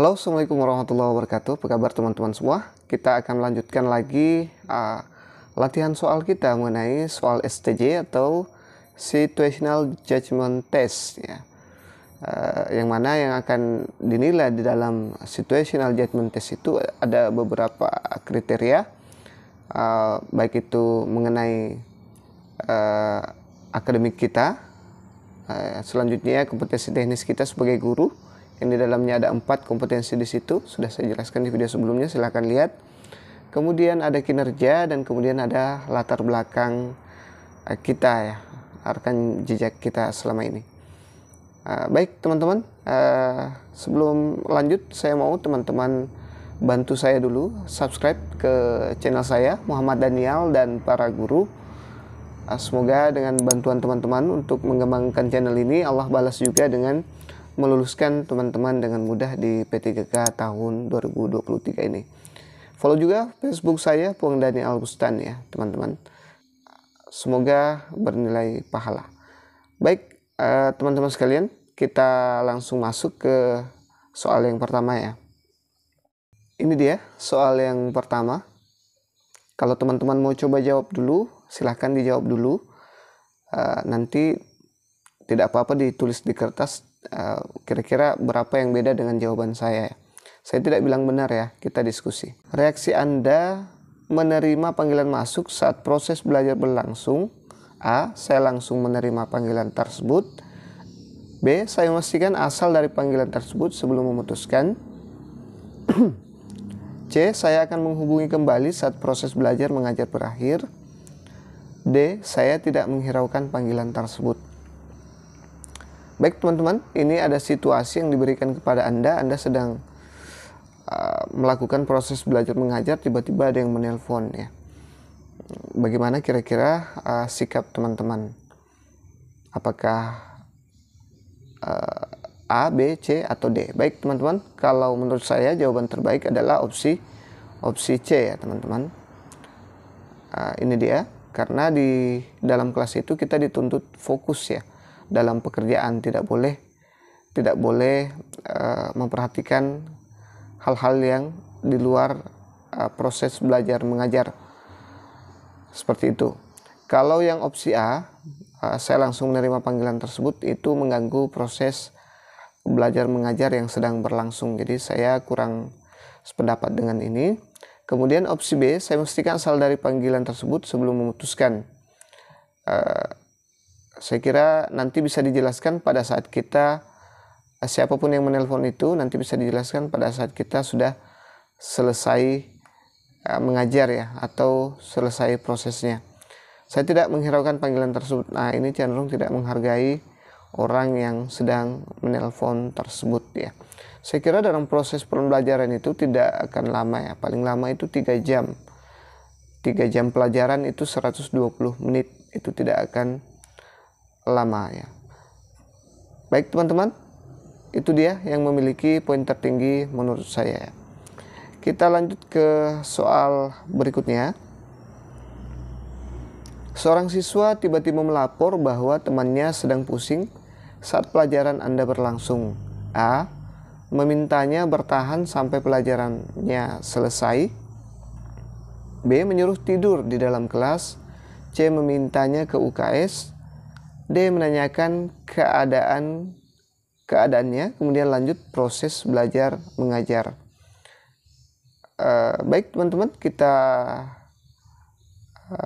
Halo, Assalamualaikum warahmatullahi wabarakatuh. Apa kabar teman-teman semua? Kita akan melanjutkan lagi latihan soal kita mengenai soal STJ atau Situational Judgment Test ya. Yang mana yang akan dinilai di dalam Situational Judgment Test itu ada beberapa kriteria, baik itu mengenai akademik kita, selanjutnya kompetensi teknis kita sebagai guru. Yang di dalamnya ada 4 kompetensi di situ, sudah saya jelaskan di video sebelumnya, silahkan lihat. Kemudian ada kinerja dan kemudian ada latar belakang kita ya, rekam jejak kita selama ini. Baik teman-teman, sebelum lanjut saya mau teman-teman bantu saya dulu subscribe ke channel saya Muhammad Daniel dan para guru. Semoga dengan bantuan teman-teman untuk mengembangkan channel ini, Allah balas juga dengan meluluskan teman-teman dengan mudah di P3K tahun 2023 ini. Follow juga Facebook saya Puang Daniel Bustan ya teman-teman. Semoga bernilai pahala. Baik teman-teman sekalian, kita langsung masuk ke soal yang pertama ya. Ini dia soal yang pertama. Kalau teman-teman mau coba jawab dulu, silahkan dijawab dulu. Nanti tidak apa-apa ditulis di kertas kira-kira berapa yang beda dengan jawaban saya. Saya tidak bilang benar ya, kita diskusi. Reaksi Anda menerima panggilan masuk saat proses belajar berlangsung. A. Saya langsung menerima panggilan tersebut. B. Saya memastikan asal dari panggilan tersebut sebelum memutuskan. C. Saya akan menghubungi kembali saat proses belajar mengajar berakhir. D. Saya tidak menghiraukan panggilan tersebut. Baik teman-teman, ini ada situasi yang diberikan kepada Anda sedang melakukan proses belajar mengajar, tiba-tiba ada yang menelpon ya. Bagaimana kira-kira sikap teman-teman? Apakah A, B, C, atau D? Baik teman-teman, kalau menurut saya jawaban terbaik adalah opsi C ya teman-teman. Ini dia, karena di dalam kelas itu kita dituntut fokus ya. Dalam pekerjaan tidak boleh memperhatikan hal-hal yang di luar proses belajar mengajar, seperti itu. Kalau yang opsi A, saya langsung menerima panggilan tersebut, itu mengganggu proses belajar mengajar yang sedang berlangsung, jadi saya kurang sependapat dengan ini. Kemudian opsi B, saya memastikan asal dari panggilan tersebut sebelum memutuskan. Saya kira nanti bisa dijelaskan pada saat kita, siapapun yang menelpon itu nanti bisa dijelaskan pada saat kita sudah selesai mengajar ya, atau selesai prosesnya. Saya tidak menghiraukan panggilan tersebut. Nah, ini cenderung tidak menghargai orang yang sedang menelpon tersebut ya. Saya kira dalam proses pembelajaran itu tidak akan lama ya, paling lama itu 3 jam. 3 jam pelajaran itu 120 menit, itu tidak akan lama ya. Baik teman-teman, itu dia yang memiliki poin tertinggi menurut saya. Kita lanjut ke soal berikutnya. Seorang siswa tiba-tiba melapor bahwa temannya sedang pusing saat pelajaran Anda berlangsung. A. Memintanya bertahan sampai pelajarannya selesai. B. Menyuruh tidur di dalam kelas. C. Memintanya ke UKS. D. Menanyakan keadaannya, kemudian lanjut proses belajar mengajar. Baik teman-teman, kita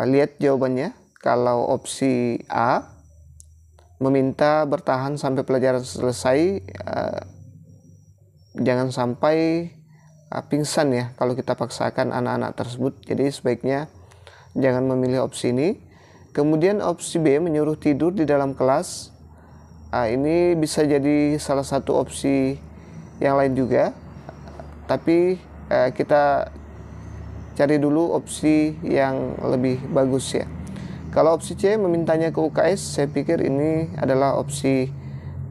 lihat jawabannya. Kalau opsi A, meminta bertahan sampai pelajaran selesai, jangan sampai pingsan ya kalau kita paksakan anak-anak tersebut, jadi sebaiknya jangan memilih opsi ini. Kemudian opsi B, menyuruh tidur di dalam kelas. Ini bisa jadi salah satu opsi yang lain juga, tapi kita cari dulu opsi yang lebih bagus ya. Kalau opsi C, memintanya ke UKS, saya pikir ini adalah opsi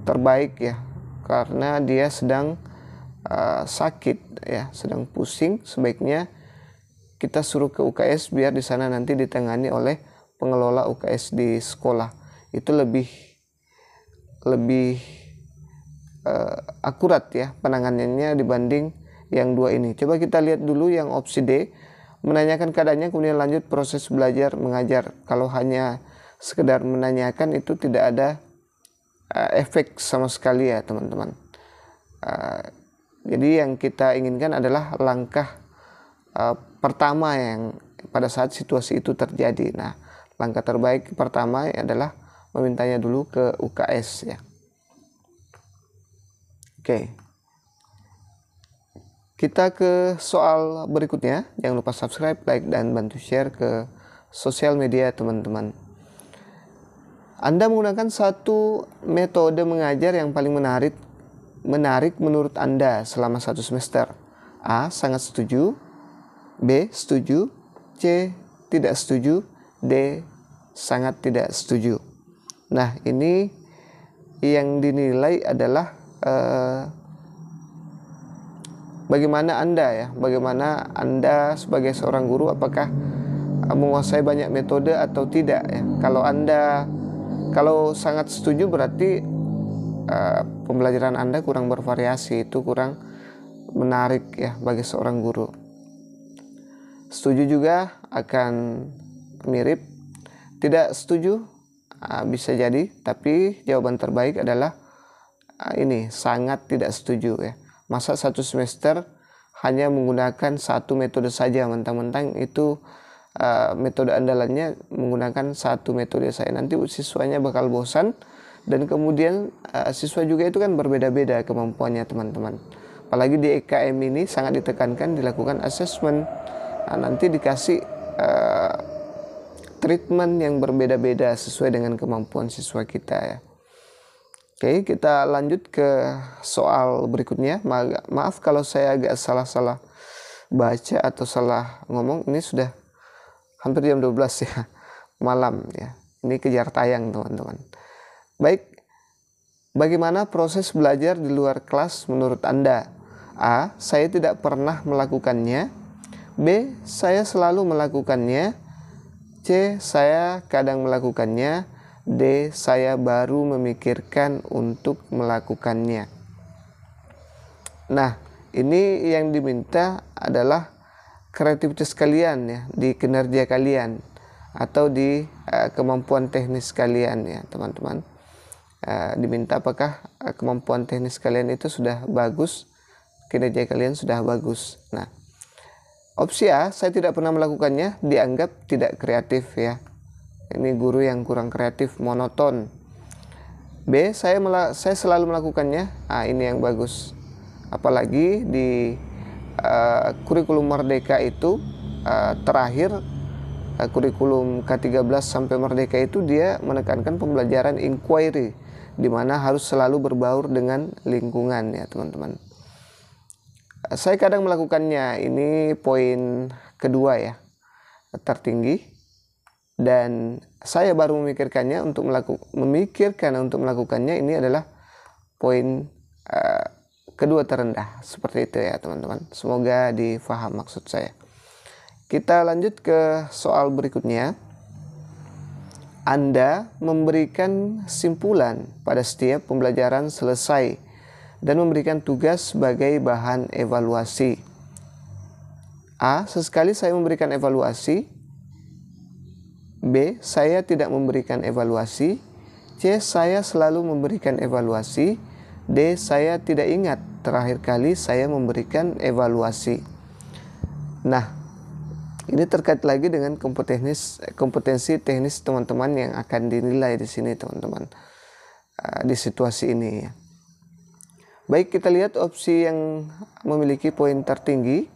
terbaik ya, karena dia sedang sakit ya, sedang pusing. Sebaiknya kita suruh ke UKS biar di sana nanti ditangani oleh pengelola UKS di sekolah. Itu lebih akurat ya penanganannya dibanding yang dua ini. Coba kita lihat dulu yang opsi D, menanyakan keadaannya kemudian lanjut proses belajar mengajar. Kalau hanya sekedar menanyakan itu tidak ada efek sama sekali ya teman-teman. Jadi yang kita inginkan adalah langkah pertama yang pada saat situasi itu terjadi. Nah, langkah terbaik pertama adalah memintanya dulu ke UKS ya. Oke. Kita ke soal berikutnya. Jangan lupa subscribe, like, dan bantu share ke sosial media teman-teman. Anda menggunakan satu metode mengajar yang paling menarik menurut Anda selama satu semester. A. Sangat setuju. B. Setuju. C. Tidak setuju. D. Sangat tidak setuju. Nah, ini yang dinilai adalah bagaimana Anda sebagai seorang guru, apakah menguasai banyak metode atau tidak ya. Kalau sangat setuju berarti pembelajaran Anda kurang bervariasi, itu kurang menarik ya bagi seorang guru. Setuju juga akan mirip. Tidak setuju bisa jadi, tapi jawaban terbaik adalah ini sangat tidak setuju ya. Masa satu semester hanya menggunakan satu metode saja, mentang-mentang itu metode andalannya menggunakan satu metode saya, nanti siswanya bakal bosan. Dan kemudian siswa juga itu kan berbeda-beda kemampuannya teman-teman. Apalagi di EKM ini sangat ditekankan dilakukan assessment. Nah, nanti dikasih treatment yang berbeda-beda sesuai dengan kemampuan siswa kita ya. Oke, kita lanjut ke soal berikutnya. Maaf kalau saya agak salah-salah baca atau salah ngomong. Ini sudah hampir jam 12 ya, malam ya. Ini kejar tayang teman-teman. Baik, bagaimana proses belajar di luar kelas menurut Anda? A. Saya tidak pernah melakukannya. B. Saya selalu melakukannya. C. Saya kadang melakukannya. D. Saya baru memikirkan untuk melakukannya. Nah, ini yang diminta adalah kreativitas kalian ya, di kinerja kalian atau di kemampuan teknis kalian ya teman-teman. Diminta apakah kemampuan teknis kalian itu sudah bagus, kinerja kalian sudah bagus. Nah, opsi A, saya tidak pernah melakukannya, dianggap tidak kreatif ya. Ini guru yang kurang kreatif, monoton. B, saya selalu melakukannya. Ini yang bagus. Apalagi di kurikulum Merdeka itu terakhir kurikulum K13 sampai Merdeka itu dia menekankan pembelajaran inquiry, di mana harus selalu berbaur dengan lingkungan ya teman-teman. Saya kadang melakukannya, ini poin kedua ya, tertinggi. Dan saya baru memikirkan untuk melakukannya, ini adalah poin kedua terendah. Seperti itu ya teman-teman. Semoga difaham maksud saya. Kita lanjut ke soal berikutnya. Anda memberikan simpulan pada setiap pembelajaran selesai dan memberikan tugas sebagai bahan evaluasi. A. Sesekali saya memberikan evaluasi. B. Saya tidak memberikan evaluasi. C. Saya selalu memberikan evaluasi. D. Saya tidak ingat terakhir kali saya memberikan evaluasi. Nah, ini terkait lagi dengan kompetensi teknis teman-teman yang akan dinilai di sini teman-teman, di situasi ini ya. Baik, kita lihat opsi yang memiliki poin tertinggi.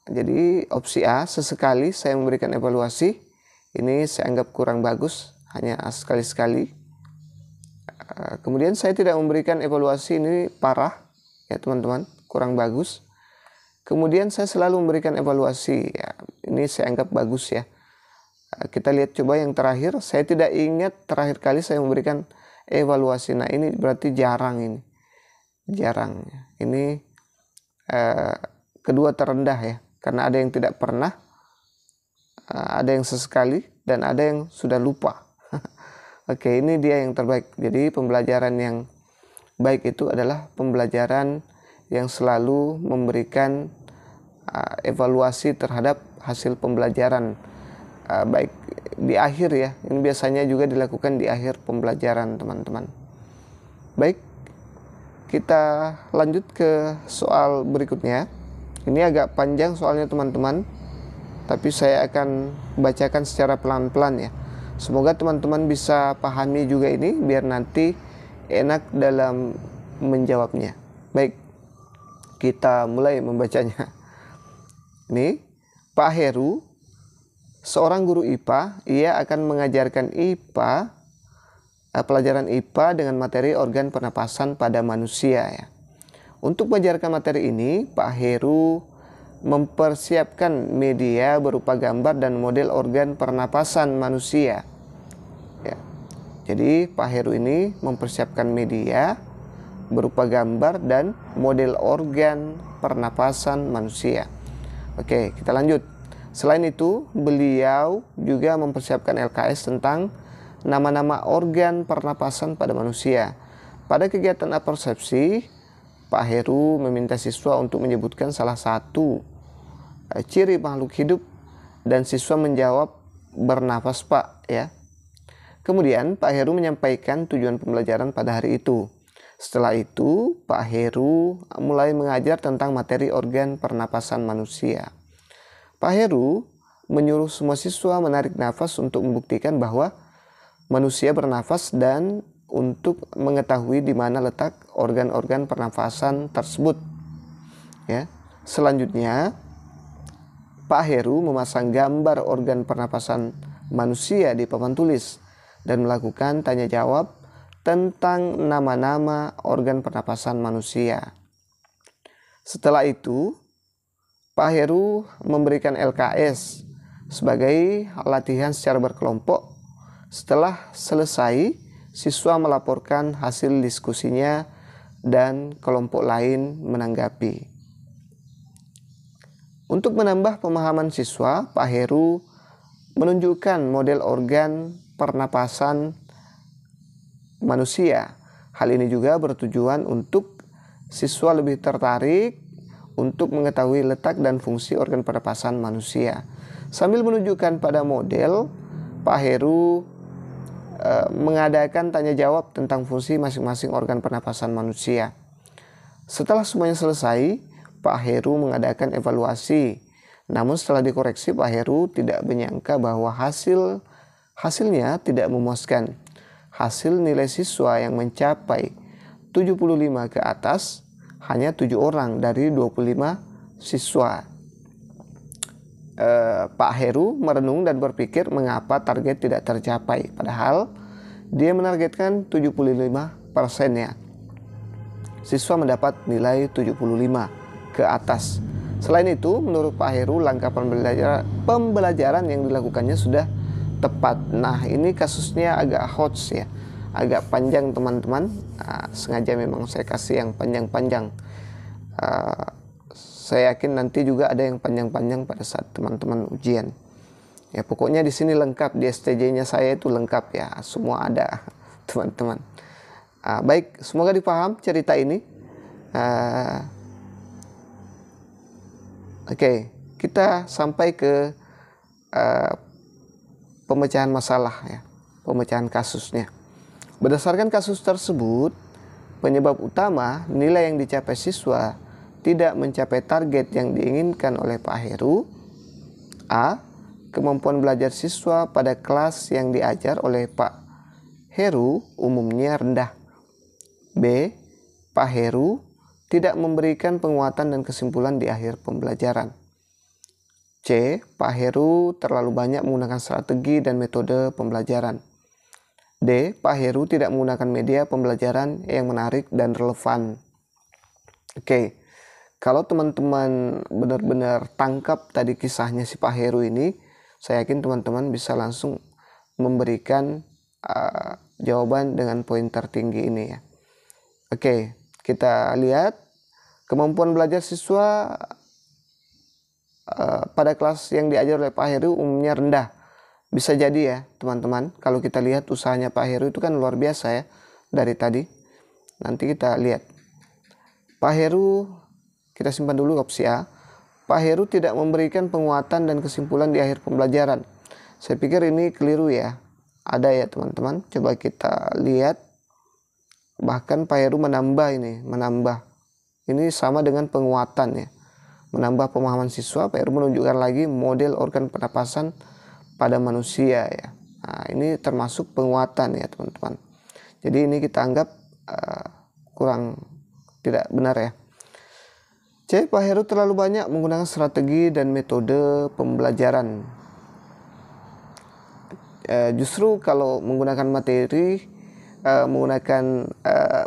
Jadi opsi A, sesekali saya memberikan evaluasi. Ini saya anggap kurang bagus, hanya sekali-sekali. Kemudian saya tidak memberikan evaluasi, ini parah ya teman-teman, kurang bagus. Kemudian saya selalu memberikan evaluasi ya, ini saya anggap bagus ya. Kita lihat coba yang terakhir, saya tidak ingat terakhir kali saya memberikan evaluasi. Nah, ini berarti jarang ini. Jarang. Ini kedua terendah ya, karena ada yang tidak pernah, ada yang sesekali, dan ada yang sudah lupa. Oke, ini dia yang terbaik. Jadi pembelajaran yang baik itu adalah pembelajaran yang selalu memberikan evaluasi terhadap hasil pembelajaran, baik di akhir ya. Ini biasanya juga dilakukan di akhir pembelajaran, teman-teman. Baik, kita lanjut ke soal berikutnya. Ini agak panjang soalnya, teman-teman, tapi saya akan bacakan secara pelan-pelan ya. Semoga teman-teman bisa pahami juga ini biar nanti enak dalam menjawabnya. Baik, kita mulai membacanya. Ini, Pak Heru, seorang guru IPA, ia akan mengajarkan pelajaran IPA dengan materi organ pernapasan pada manusia ya. Untuk mengajarkan materi ini, Pak Heru mempersiapkan media berupa gambar dan model organ pernapasan manusia. Ya. Jadi Pak Heru ini mempersiapkan media berupa gambar dan model organ pernapasan manusia. Oke, kita lanjut. Selain itu, beliau juga mempersiapkan LKS tentang nama-nama organ pernapasan pada manusia. Pada kegiatan apersepsi, Pak Heru meminta siswa untuk menyebutkan salah satu ciri makhluk hidup dan siswa menjawab bernafas, Pak, ya. Kemudian Pak Heru menyampaikan tujuan pembelajaran pada hari itu. Setelah itu, Pak Heru mulai mengajar tentang materi organ pernapasan manusia. Pak Heru menyuruh semua siswa menarik nafas untuk membuktikan bahwa manusia bernafas dan untuk mengetahui di mana letak organ-organ pernafasan tersebut. Ya. Selanjutnya, Pak Heru memasang gambar organ pernapasan manusia di papan tulis dan melakukan tanya jawab tentang nama-nama organ pernapasan manusia. Setelah itu, Pak Heru memberikan LKS sebagai latihan secara berkelompok. Setelah selesai, siswa melaporkan hasil diskusinya dan kelompok lain menanggapi. Untuk menambah pemahaman siswa, Pak Heru menunjukkan model organ pernapasan manusia. Hal ini juga bertujuan untuk siswa lebih tertarik untuk mengetahui letak dan fungsi organ pernapasan manusia. Sambil menunjukkan pada model, Pak Heru mengadakan tanya jawab tentang fungsi masing-masing organ pernapasan manusia. Setelah semuanya selesai, Pak Heru mengadakan evaluasi. Namun setelah dikoreksi, Pak Heru tidak menyangka bahwa hasilnya tidak memuaskan. Hasil nilai siswa yang mencapai 75 ke atas hanya 7 orang dari 25 siswa. Pak Heru merenung dan berpikir mengapa target tidak tercapai, padahal dia menargetkan 75%-nya. Siswa mendapat nilai 75 ke atas. Selain itu, menurut Pak Heru, langkah pembelajaran yang dilakukannya sudah tepat. Nah, ini kasusnya agak hot ya, agak panjang, teman-teman. Sengaja memang saya kasih yang panjang-panjang. Saya yakin nanti juga ada yang panjang-panjang pada saat teman-teman ujian. Ya, pokoknya di sini lengkap, di STJ-nya saya itu lengkap ya, semua ada, teman-teman. Baik, semoga dipaham cerita ini. Oke, kita sampai ke pemecahan masalah ya, pemecahan kasusnya. Berdasarkan kasus tersebut, penyebab utama nilai yang dicapai siswa tidak mencapai target yang diinginkan oleh Pak Heru. A. Kemampuan belajar siswa pada kelas yang diajar oleh Pak Heru umumnya rendah. B. Pak Heru tidak memberikan penguatan dan kesimpulan di akhir pembelajaran. C. Pak Heru terlalu banyak menggunakan strategi dan metode pembelajaran. D. Pak Heru tidak menggunakan media pembelajaran yang menarik dan relevan. Oke, kalau teman-teman benar-benar tangkap tadi kisahnya si Pak Heru ini, saya yakin teman-teman bisa langsung memberikan jawaban dengan poin tertinggi ini ya. Oke, kita lihat kemampuan belajar siswa pada kelas yang diajar oleh Pak Heru umumnya rendah. Bisa jadi ya teman-teman, kalau kita lihat usahanya Pak Heru itu kan luar biasa ya dari tadi. Nanti kita lihat. Pak Heru, kita simpan dulu opsi A. Pak Heru tidak memberikan penguatan dan kesimpulan di akhir pembelajaran. Saya pikir ini keliru ya. Ada ya teman-teman. Coba kita lihat. Bahkan Pak Heru menambah ini. Ini sama dengan penguatan ya. Menambah pemahaman siswa. Pak Heru menunjukkan lagi model organ pernapasan pada manusia ya. Nah, ini termasuk penguatan ya teman-teman. Jadi ini kita anggap kurang tidak benar ya. C. Pak Heru terlalu banyak menggunakan strategi dan metode pembelajaran. Justru kalau menggunakan materi, menggunakan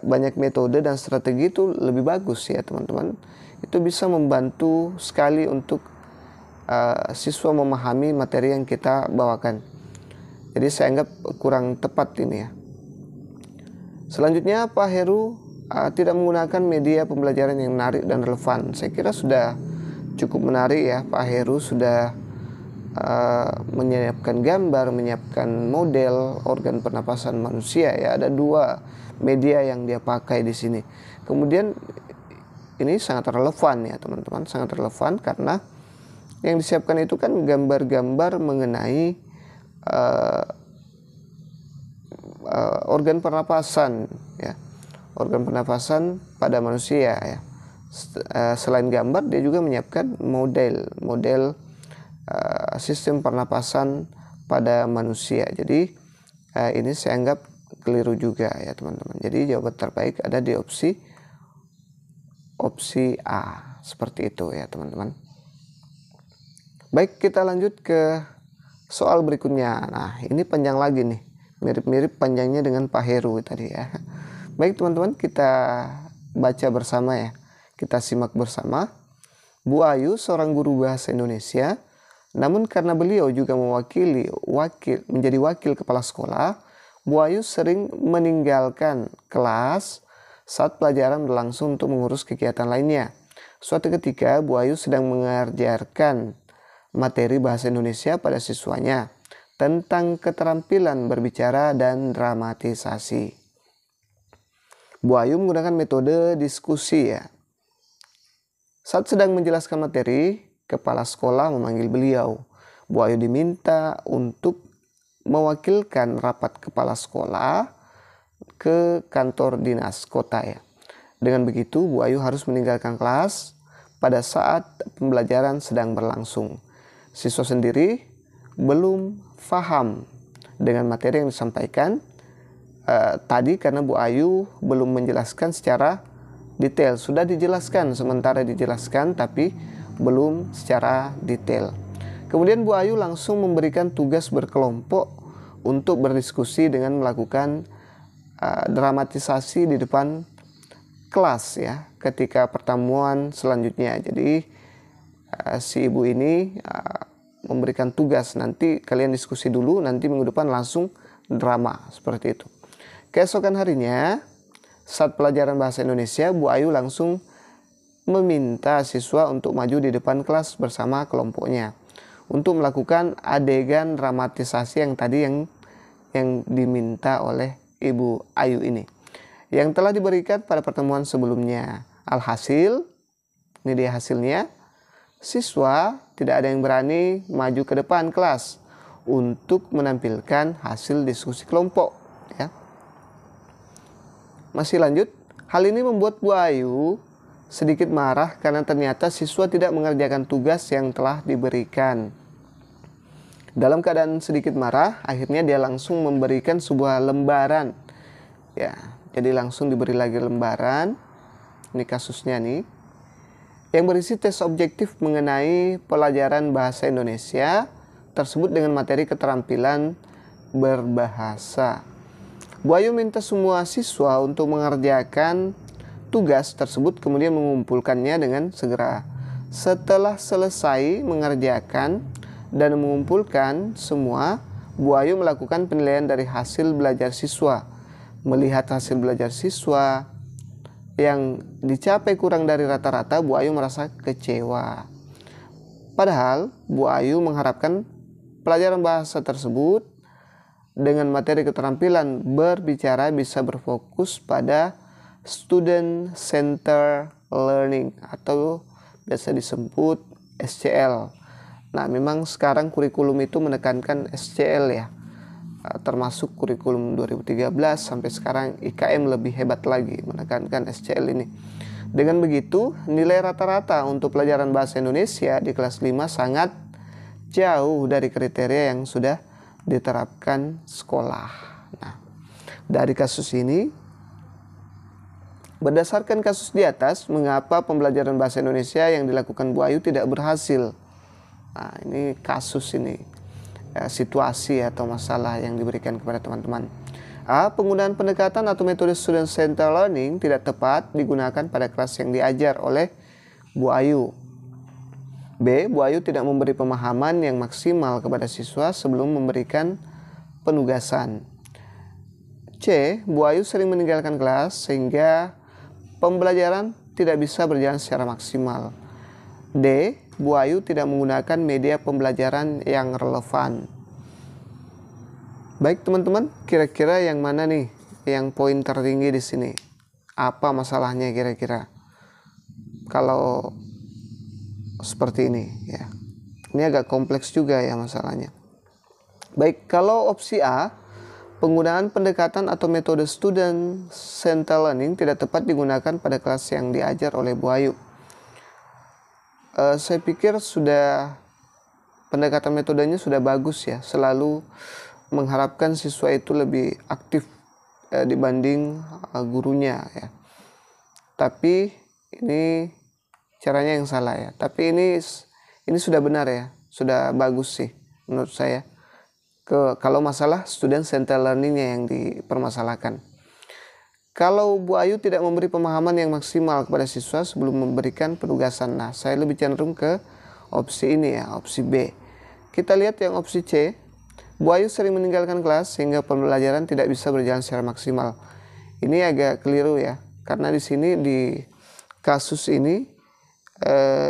banyak metode dan strategi itu lebih bagus ya teman-teman. Itu bisa membantu sekali untuk siswa memahami materi yang kita bawakan. Jadi saya anggap kurang tepat ini ya. Selanjutnya Pak Heru tidak menggunakan media pembelajaran yang menarik dan relevan. Saya kira sudah cukup menarik ya. Pak Heru sudah menyiapkan gambar, menyiapkan model organ pernapasan manusia ya. Ada 2 media yang dia pakai di sini. Kemudian ini sangat relevan ya teman-teman, sangat relevan karena yang disiapkan itu kan gambar-gambar mengenai organ pernapasan ya. Organ pernapasan pada manusia ya. Selain gambar dia juga menyiapkan model sistem pernapasan pada manusia. Jadi ini saya anggap keliru juga ya teman-teman. Jadi jawaban terbaik ada di opsi A, seperti itu ya teman-teman. Baik, kita lanjut ke soal berikutnya. Nah, ini panjang lagi nih. Mirip-mirip panjangnya dengan Pak Heru tadi ya. Baik teman-teman, kita baca bersama ya. Kita simak bersama. Bu Ayu seorang guru bahasa Indonesia, namun karena beliau juga menjadi wakil kepala sekolah, Bu Ayu sering meninggalkan kelas saat pelajaran berlangsung untuk mengurus kegiatan lainnya. Suatu ketika Bu Ayu sedang mengajarkan materi bahasa Indonesia pada siswanya tentang keterampilan berbicara dan dramatisasi. Bu Ayu menggunakan metode diskusi ya. Saat sedang menjelaskan materi, kepala sekolah memanggil beliau. Bu Ayu diminta untuk mewakilkan rapat kepala sekolah ke kantor dinas kota ya. Dengan begitu, Bu Ayu harus meninggalkan kelas pada saat pembelajaran sedang berlangsung. Siswa sendiri belum paham dengan materi yang disampaikan tadi karena Bu Ayu belum menjelaskan secara detail. Sudah dijelaskan, sementara dijelaskan tapi belum secara detail. Kemudian Bu Ayu langsung memberikan tugas berkelompok untuk berdiskusi dengan melakukan dramatisasi di depan kelas ya ketika pertemuan selanjutnya. Jadi si ibu ini memberikan tugas, nanti kalian diskusi dulu, nanti minggu depan langsung drama, seperti itu. Keesokan harinya saat pelajaran bahasa Indonesia, Bu Ayu langsung meminta siswa untuk maju di depan kelas bersama kelompoknya untuk melakukan adegan dramatisasi yang tadi yang diminta oleh Ibu Ayu ini, yang telah diberikan pada pertemuan sebelumnya. Alhasil, ini dia hasilnya, siswa tidak ada yang berani maju ke depan kelas untuk menampilkan hasil diskusi kelompok ya. Masih lanjut, hal ini membuat Bu Ayu sedikit marah karena ternyata siswa tidak mengerjakan tugas yang telah diberikan. Dalam keadaan sedikit marah, akhirnya dia langsung memberikan sebuah lembaran ya. Jadi langsung diberi lagi lembaran, ini kasusnya nih, yang berisi tes objektif mengenai pelajaran bahasa Indonesia tersebut dengan materi keterampilan berbahasa. Bu Ayu minta semua siswa untuk mengerjakan tugas tersebut kemudian mengumpulkannya dengan segera. Setelah selesai mengerjakan dan mengumpulkan semua, Bu Ayu melakukan penilaian dari hasil belajar siswa. Melihat hasil belajar siswa yang dicapai kurang dari rata-rata, Bu Ayu merasa kecewa. Padahal Bu Ayu mengharapkan pelajaran bahasa tersebut dengan materi keterampilan berbicara bisa berfokus pada Student Center Learning atau biasa disebut SCL. Nah, memang sekarang kurikulum itu menekankan SCL ya. Termasuk kurikulum 2013 sampai sekarang IKM lebih hebat lagi menekankan SCL ini. Dengan begitu, nilai rata-rata untuk pelajaran bahasa Indonesia di kelas 5 sangat jauh dari kriteria yang sudah diterapkan sekolah. Nah, dari kasus ini, berdasarkan kasus di atas, mengapa pembelajaran bahasa Indonesia yang dilakukan Bu Ayu tidak berhasil? Nah, ini kasus ini, situasi atau masalah yang diberikan kepada teman-teman. A. Penggunaan pendekatan atau metode student center learning tidak tepat digunakan pada kelas yang diajar oleh Bu Ayu. B. Bu Ayu tidak memberi pemahaman yang maksimal kepada siswa sebelum memberikan penugasan. C. Bu Ayu sering meninggalkan kelas sehingga pembelajaran tidak bisa berjalan secara maksimal. D. Bu Ayu tidak menggunakan media pembelajaran yang relevan. Baik teman-teman, kira-kira yang mana nih yang poin tertinggi di sini? Apa masalahnya kira-kira? Kalau seperti ini ya. Ini agak kompleks juga ya masalahnya. Baik, kalau opsi A, penggunaan pendekatan atau metode student center learning tidak tepat digunakan pada kelas yang diajar oleh Bu Ayu. Saya pikir sudah pendekatan metodenya sudah bagus ya, selalu mengharapkan siswa itu lebih aktif dibanding gurunya ya. Tapi ini caranya yang salah ya. Tapi ini sudah benar ya, sudah bagus sih menurut saya. Kalau masalah student center learningnya yang dipermasalahkan. Kalau Bu Ayu tidak memberi pemahaman yang maksimal kepada siswa sebelum memberikan penugasan. Nah, saya lebih cenderung ke opsi ini ya, opsi B. Kita lihat yang opsi C. Bu Ayu sering meninggalkan kelas sehingga pembelajaran tidak bisa berjalan secara maksimal. Ini agak keliru ya, karena di sini di kasus ini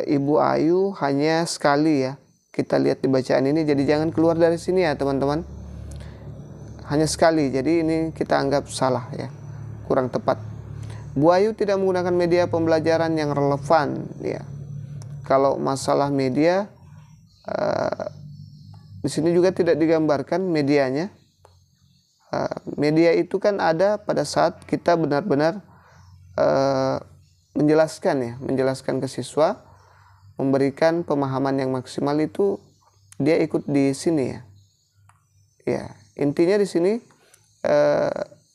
Ibu Ayu hanya sekali ya. Kita lihat di bacaan ini, jadi jangan keluar dari sini ya teman-teman. Hanya sekali, jadi ini kita anggap salah ya, kurang tepat. Bu Ayu tidak menggunakan media pembelajaran yang relevan ya. Kalau masalah media, di sini juga tidak digambarkan medianya. Media itu kan ada pada saat kita benar-benar menjelaskan ke siswa, memberikan pemahaman yang maksimal itu dia ikut di sini ya. Ya, intinya di sini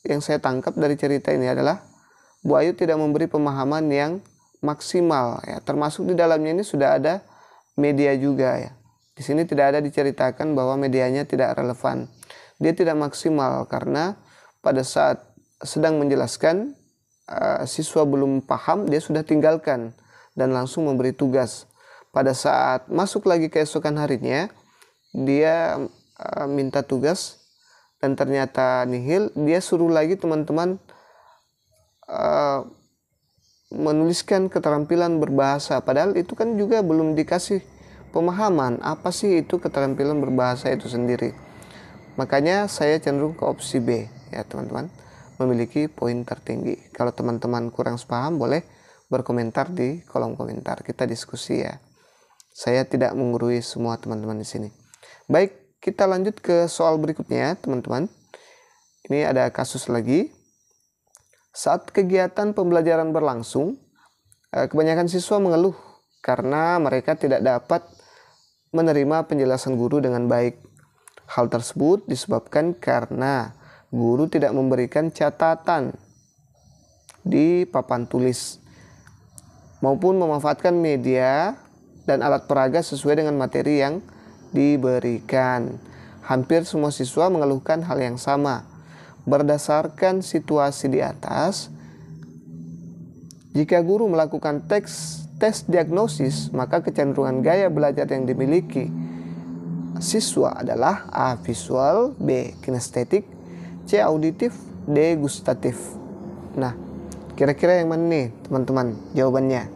yang saya tangkap dari cerita ini adalah Bu Ayu tidak memberi pemahaman yang maksimal ya. Termasuk di dalamnya ini sudah ada media juga ya. Di sini tidak ada diceritakan bahwa medianya tidak relevan. Dia tidak maksimal karena pada saat sedang menjelaskan, siswa belum paham, dia sudah tinggalkan dan langsung memberi tugas. Pada saat masuk lagi keesokan harinya, dia minta tugas dan ternyata nihil, dia suruh lagi teman-teman menuliskan keterampilan berbahasa. Padahal itu kan juga belum dikasih pemahaman apa sih itu keterampilan berbahasa itu sendiri. Makanya saya cenderung ke opsi B ya teman-teman, memiliki poin tertinggi. Kalau teman-teman kurang paham boleh berkomentar di kolom komentar, kita diskusi ya. Saya tidak menggurui semua teman-teman di sini. Baik, kita lanjut ke soal berikutnya teman-teman. Ini ada kasus lagi. Saat kegiatan pembelajaran berlangsung, kebanyakan siswa mengeluh karena mereka tidak dapat menerima penjelasan guru dengan baik. Hal tersebut disebabkan karena guru tidak memberikan catatan di papan tulis maupun memanfaatkan media dan alat peraga sesuai dengan materi yang diberikan. Hampir semua siswa mengeluhkan hal yang sama. Berdasarkan situasi di atas, jika guru melakukan tes diagnosis, maka kecenderungan gaya belajar yang dimiliki siswa adalah A. Visual, B. Kinestetik, C. Auditif, D. Gustatif. Nah, kira-kira yang mana nih teman-teman jawabannya?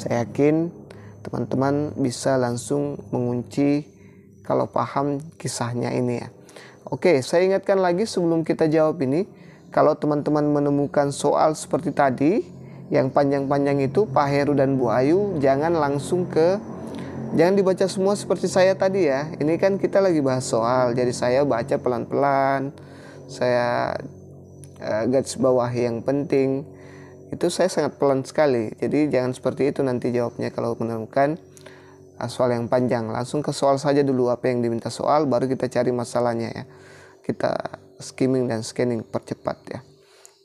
Saya yakin teman-teman bisa langsung mengunci kalau paham kisahnya ini ya. Oke, saya ingatkan lagi sebelum kita jawab ini, Kalau teman-teman menemukan soal seperti tadi yang panjang-panjang itu, Pak Heru dan Bu Ayu, jangan dibaca semua seperti saya tadi ya. Ini kan kita lagi bahas soal, jadi saya baca pelan-pelan, saya garis bawah yang penting. Itu saya sangat pelan sekali. Jadi jangan seperti itu nanti jawabnya kalau menemukan soal yang panjang. Langsung ke soal saja dulu, apa yang diminta soal, baru kita cari masalahnya ya. Kita skimming dan scanning, percepat ya.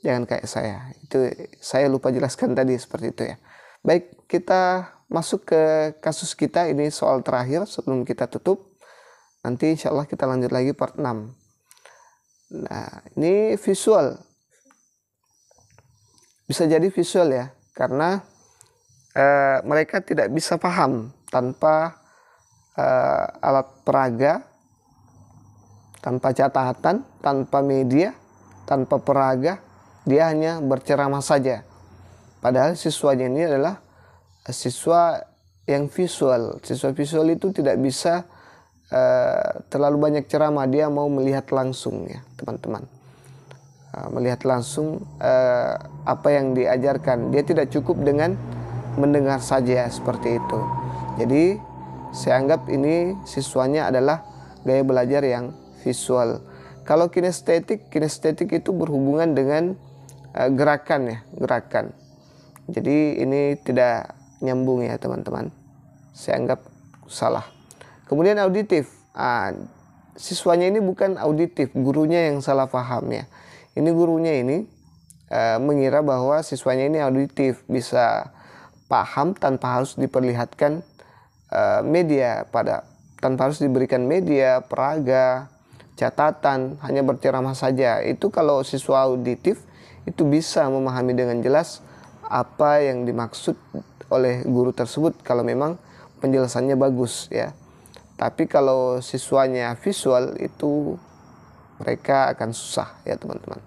Jangan kayak saya. Itu saya lupa jelaskan tadi seperti itu ya. Baik, kita masuk ke kasus kita. Ini soal terakhir sebelum kita tutup. Nanti insya Allah kita lanjut lagi part 6. Nah, ini visual. Bisa jadi visual ya, karena mereka tidak bisa paham tanpa alat peraga, tanpa catatan, tanpa media, tanpa peraga. Dia hanya berceramah saja. Padahal siswanya ini adalah siswa yang visual. Siswa visual itu tidak bisa terlalu banyak ceramah. Dia mau melihat langsung ya teman-teman. Melihat langsung apa yang diajarkan. Dia tidak cukup dengan mendengar saja seperti itu. Jadi saya anggap ini siswanya adalah gaya belajar yang visual. Kalau kinestetik itu berhubungan dengan gerakan ya, gerakan. Jadi ini tidak nyambung ya teman-teman. Saya anggap salah. Kemudian auditif. Siswanya ini bukan auditif, gurunya yang salah paham ya. Ini gurunya ini mengira bahwa siswanya ini auditif, bisa paham tanpa harus diperlihatkan media, tanpa harus diberikan media, peraga, catatan, hanya berceramah saja. Itu kalau siswa auditif itu bisa memahami dengan jelas apa yang dimaksud oleh guru tersebut kalau memang penjelasannya bagus ya. Tapi kalau siswanya visual itu mereka akan susah ya teman-teman.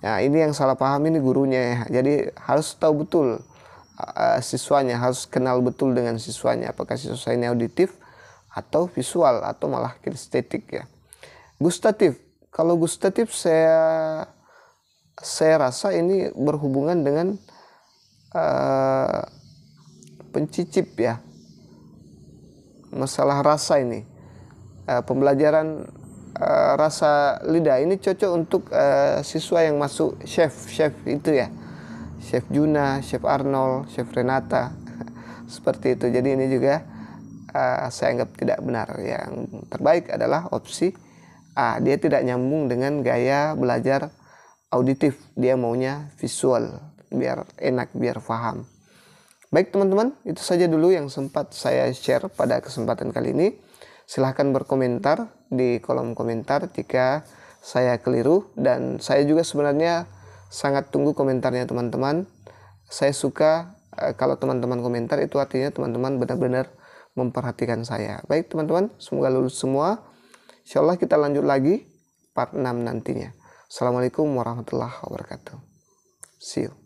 Nah, ini yang salah paham ini gurunya ya. Jadi harus tahu betul siswanya, harus kenal betul dengan siswanya, apakah siswa ini auditif atau visual atau malah kinestetik ya. Gustatif. Kalau gustatif saya rasa ini berhubungan dengan pencicip ya, masalah rasa ini, pembelajaran rasa lidah. Ini cocok untuk siswa yang masuk chef itu ya, Chef Juna, Chef Arnold, Chef Renata seperti itu. Jadi ini juga saya anggap tidak benar. Yang terbaik adalah opsi A. Dia tidak nyambung dengan gaya belajar auditif, dia maunya visual, biar enak, biar paham. Baik teman-teman, itu saja dulu yang sempat saya share pada kesempatan kali ini. Silahkan berkomentar di kolom komentar jika saya keliru, dan saya juga sebenarnya sangat tunggu komentarnya teman-teman. Saya suka kalau teman-teman komentar, itu artinya teman-teman benar-benar memperhatikan saya. Baik teman-teman, semoga lulus semua. Insya Allah kita lanjut lagi part 6 nantinya. Assalamualaikum warahmatullahi wabarakatuh. See you.